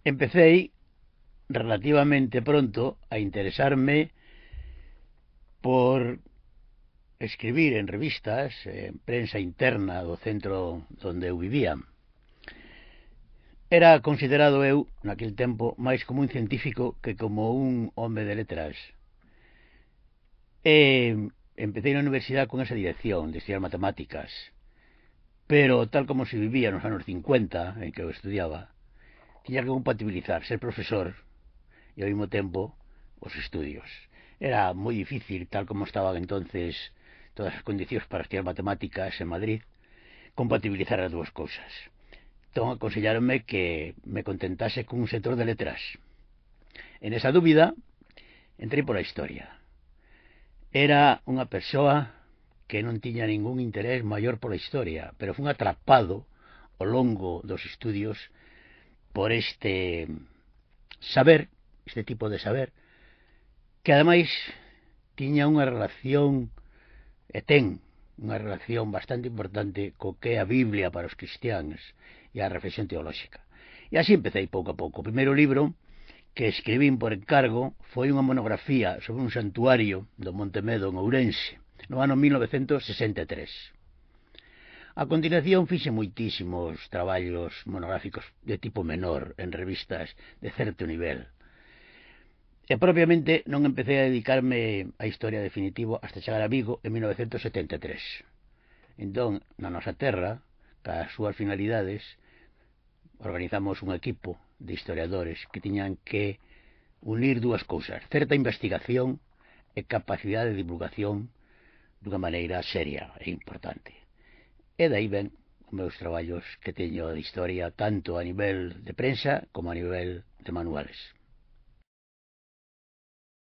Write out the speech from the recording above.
Empecé relativamente pronto a interesarme por escribir en revistas, en prensa interna do centro donde eu vivía. Era considerado eu, naquel tempo, máis como un científico que como un home de letras. Empecé na universidade con esa dirección de estudiar matemáticas, pero tal como se vivía nos anos 50 en que eu estudiaba, tiña que compatibilizar ser profesor e ao mesmo tempo os estudios. Era moi difícil, tal como estaban entonces todas as condicións para estudiar matemáticas en Madrid, compatibilizar as dúas cousas. Entón aconsellaronme que me contentase con un sector de letras. En esa dúbida entrei pola historia. Era unha persoa que non tiña ningún interés maior pola historia, pero fun atrapado ao longo dos estudios por saber, este tipo de saber, que ademais tiña unha relación, e ten unha relación bastante importante co que é a Biblia para os cristiáns e a reflexión teolóxica. E así empecé pouco a pouco. O primeiro libro que escribín por encargo foi unha monografía sobre un santuario do Monte Medo en Ourense no ano 1963. A continuación fixe moitísimos traballos monográficos de tipo menor en revistas de certo nivel. E propiamente non empecé a dedicarme á historia definitivo hasta chegar a Vigo en 1973. Entón, na nosa terra, cas súas finalidades, organizamos un equipo de historiadores que tiñan que unir dúas cousas: certa investigación e capacidade de divulgación dunha maneira seria e importante. E dai ven os meus traballos que teño de historia tanto a nivel de prensa como a nivel de manuales.